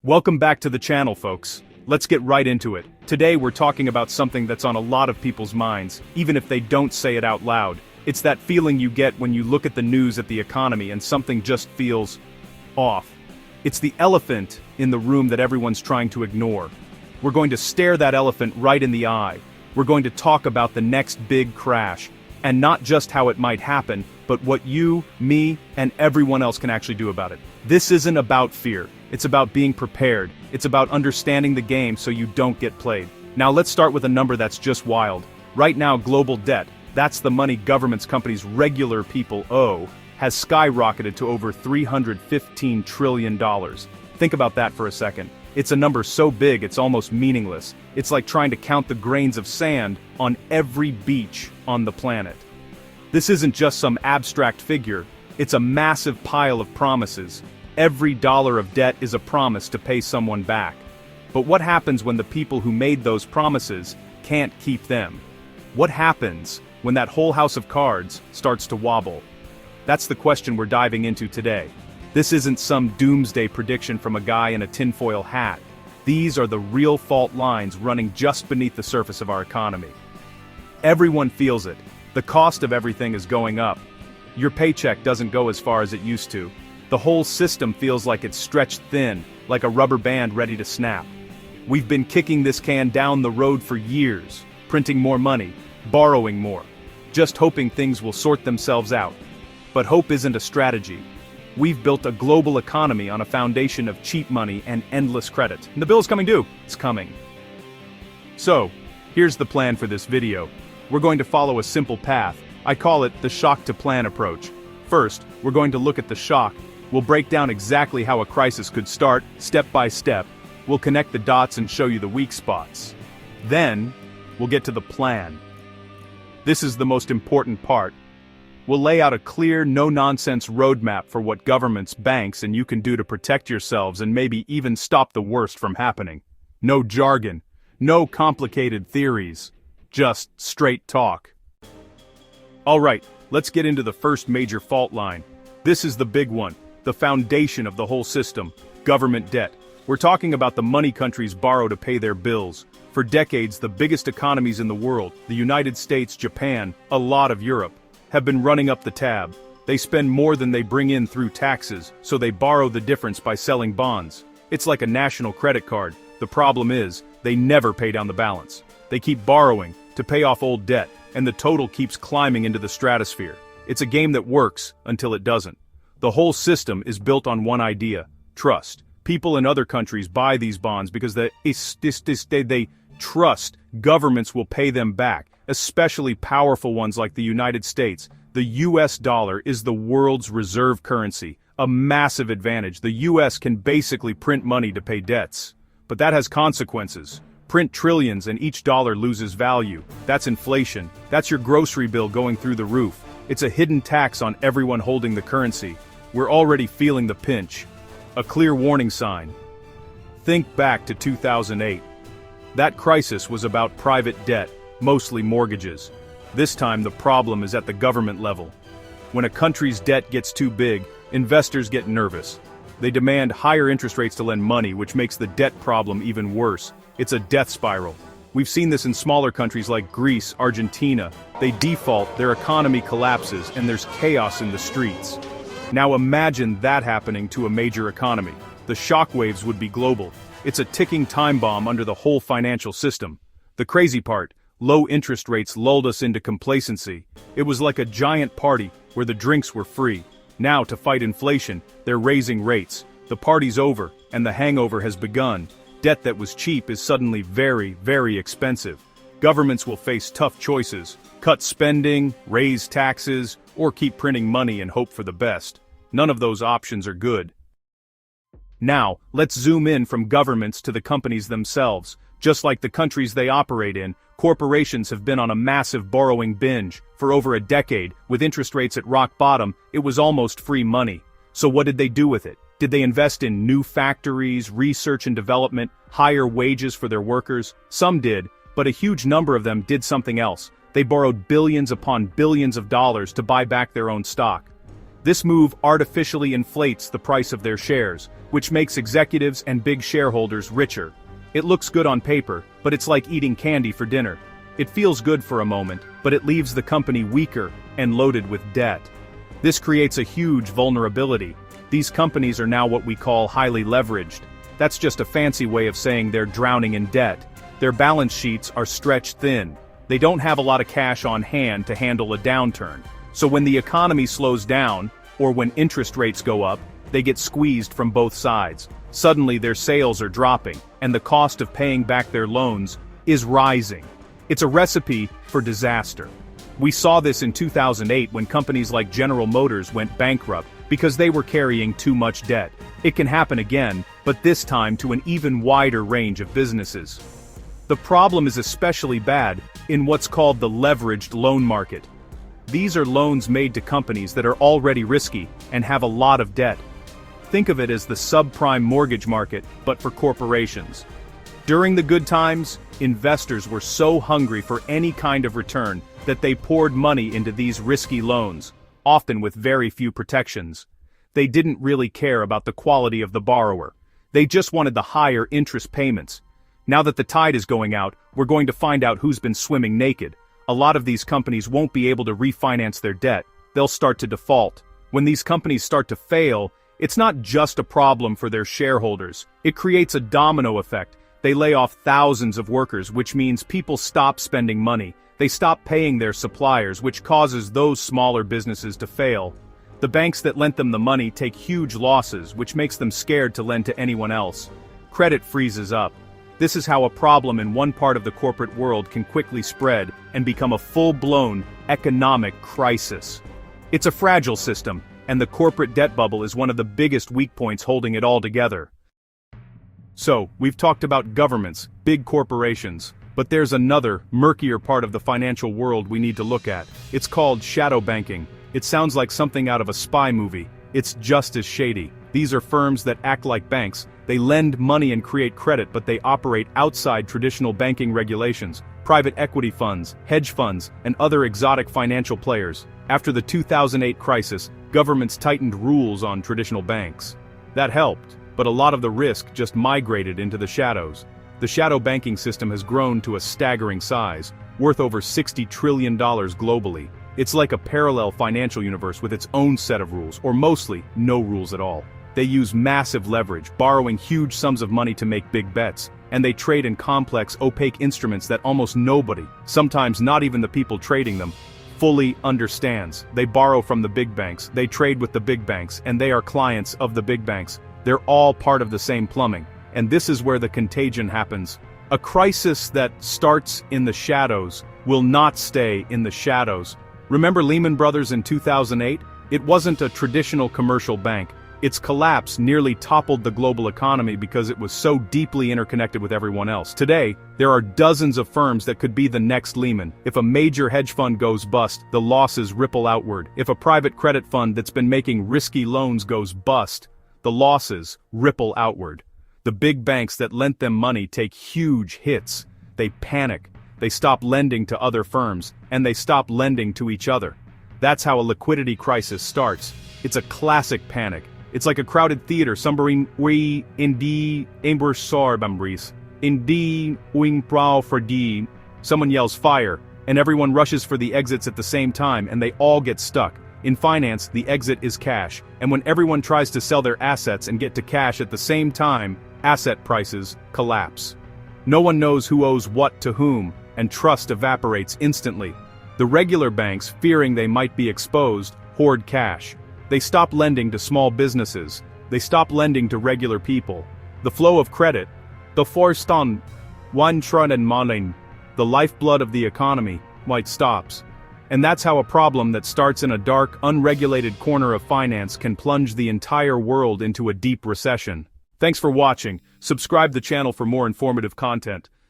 Welcome back to the channel, folks. Let's get right into it. Today we're talking about something that's on a lot of people's minds, even if they don't say it out loud. It's that feeling you get when you look at the news at the economy and something just feels off. It's the elephant in the room that everyone's trying to ignore. We're going to stare that elephant right in the eye. We're going to talk about the next big crash, and not just how it might happen, but what you, me, and everyone else can actually do about it. This isn't about fear. It's about being prepared. It's about understanding the game so you don't get played. Now let's start with a number that's just wild. Right now, global debt, that's the money governments, companies, regular people owe, has skyrocketed to over $315 trillion. Think about that for a second. It's a number so big it's almost meaningless. It's like trying to count the grains of sand on every beach on the planet. This isn't just some abstract figure, it's a massive pile of promises. Every dollar of debt is a promise to pay someone back. But what happens when the people who made those promises can't keep them? What happens when that whole house of cards starts to wobble? That's the question we're diving into today. This isn't some doomsday prediction from a guy in a tinfoil hat. These are the real fault lines running just beneath the surface of our economy. Everyone feels it. The cost of everything is going up. Your paycheck doesn't go as far as it used to. The whole system feels like it's stretched thin, like a rubber band ready to snap. We've been kicking this can down the road for years, printing more money, borrowing more, just hoping things will sort themselves out. But hope isn't a strategy. We've built a global economy on a foundation of cheap money and endless credit. And the bill's coming due. It's coming. So, here's the plan for this video. We're going to follow a simple path. I call it the shock to plan approach. First, we're going to look at the shock. We'll break down exactly how a crisis could start, step by step. We'll connect the dots and show you the weak spots. Then, we'll get to the plan. This is the most important part. We'll lay out a clear, no-nonsense roadmap for what governments, banks, and you can do to protect yourselves and maybe even stop the worst from happening. No jargon, no complicated theories, just straight talk. Alright, let's get into the first major fault line. This is the big one, the foundation of the whole system, government debt. We're talking about the money countries borrow to pay their bills. For decades, the biggest economies in the world, the United States, Japan, a lot of Europe, have been running up the tab. They spend more than they bring in through taxes, so they borrow the difference by selling bonds. It's like a national credit card. The problem is, they never pay down the balance. They keep borrowing to pay off old debt, and the total keeps climbing into the stratosphere. It's a game that works until it doesn't. The whole system is built on one idea: trust. People in other countries buy these bonds because they trust governments will pay them back, especially powerful ones like the United States. The US dollar is the world's reserve currency, a massive advantage. The US can basically print money to pay debts. But that has consequences. Print trillions and each dollar loses value. That's inflation. That's your grocery bill going through the roof. It's a hidden tax on everyone holding the currency. We're already feeling the pinch. A clear warning sign. Think back to 2008. That crisis was about private debt, mostly mortgages. This time the problem is at the government level. When a country's debt gets too big, investors get nervous. They demand higher interest rates to lend money, which makes the debt problem even worse. It's a death spiral. We've seen this in smaller countries like Greece, Argentina. They default, their economy collapses, and there's chaos in the streets. Now imagine that happening to a major economy. The shockwaves would be global. It's a ticking time bomb under the whole financial system. The crazy part, low interest rates lulled us into complacency. It was like a giant party where the drinks were free. Now, to fight inflation, they're raising rates. The party's over, and the hangover has begun. Debt that was cheap is suddenly very, very expensive. Governments will face tough choices: cut spending, raise taxes, or keep printing money and hope for the best. None of those options are good. Now, let's zoom in from governments to the companies themselves. Just like the countries they operate in, corporations have been on a massive borrowing binge. For over a decade, with interest rates at rock bottom, it was almost free money. So what did they do with it? Did they invest in new factories, research and development, higher wages for their workers? Some did, but a huge number of them did something else. They borrowed billions upon billions of dollars to buy back their own stock. This move artificially inflates the price of their shares, which makes executives and big shareholders richer. It looks good on paper, but it's like eating candy for dinner. It feels good for a moment, but it leaves the company weaker and loaded with debt. This creates a huge vulnerability. These companies are now what we call highly leveraged. That's just a fancy way of saying they're drowning in debt. Their balance sheets are stretched thin. They don't have a lot of cash on hand to handle a downturn. So when the economy slows down, or when interest rates go up, they get squeezed from both sides. Suddenly their sales are dropping, and the cost of paying back their loans is rising. It's a recipe for disaster. We saw this in 2008 when companies like General Motors went bankrupt because they were carrying too much debt. It can happen again, but this time to an even wider range of businesses. The problem is especially bad in what's called the leveraged loan market. These are loans made to companies that are already risky and have a lot of debt. Think of it as the subprime mortgage market, but for corporations. During the good times, investors were so hungry for any kind of return that they poured money into these risky loans, often with very few protections. They didn't really care about the quality of the borrower. They just wanted the higher interest payments. Now that the tide is going out, we're going to find out who's been swimming naked. A lot of these companies won't be able to refinance their debt. They'll start to default. When these companies start to fail, it's not just a problem for their shareholders. It creates a domino effect. They lay off thousands of workers, which means people stop spending money. They stop paying their suppliers, which causes those smaller businesses to fail. The banks that lent them the money take huge losses, which makes them scared to lend to anyone else. Credit freezes up. This is how a problem in one part of the corporate world can quickly spread and become a full-blown economic crisis. It's a fragile system, and the corporate debt bubble is one of the biggest weak points holding it all together. So, we've talked about governments, big corporations, but there's another, murkier part of the financial world we need to look at. It's called shadow banking. It sounds like something out of a spy movie. It's just as shady. These are firms that act like banks. They lend money and create credit, but they operate outside traditional banking regulations. Private equity funds, hedge funds, and other exotic financial players. After the 2008 crisis, governments tightened rules on traditional banks. That helped, but a lot of the risk just migrated into the shadows. The shadow banking system has grown to a staggering size, worth over $60 trillion globally. It's like a parallel financial universe with its own set of rules, or mostly no rules at all. They use massive leverage, borrowing huge sums of money to make big bets, and they trade in complex, opaque instruments that almost nobody, sometimes not even the people trading them, fully understands. They borrow from the big banks, they trade with the big banks, and they are clients of the big banks. They're all part of the same plumbing, and this is where the contagion happens. A crisis that starts in the shadows will not stay in the shadows. Remember Lehman Brothers in 2008? It wasn't a traditional commercial bank. Its collapse nearly toppled the global economy because it was so deeply interconnected with everyone else. Today, there are dozens of firms that could be the next Lehman. If a major hedge fund goes bust, the losses ripple outward. If a private credit fund that's been making risky loans goes bust, the losses ripple outward. The big banks that lent them money take huge hits. They panic. They stop lending to other firms, and they stop lending to each other. That's how a liquidity crisis starts. It's a classic panic. It's like a crowded theater, somebody we indi embursarbambris. Indi wing prow for d. Someone yells fire, and everyone rushes for the exits at the same time, and they all get stuck. In finance, the exit is cash, and when everyone tries to sell their assets and get to cash at the same time, asset prices collapse. No one knows who owes what to whom, and trust evaporates instantly. The regular banks, fearing they might be exposed, hoard cash. They stop lending to small businesses. They stop lending to regular people. The flow of credit, the Forstan, Wantron and Malin, the lifeblood of the economy, stops. And that's how a problem that starts in a dark, unregulated corner of finance can plunge the entire world into a deep recession. Thanks for watching. Subscribe the channel for more informative content.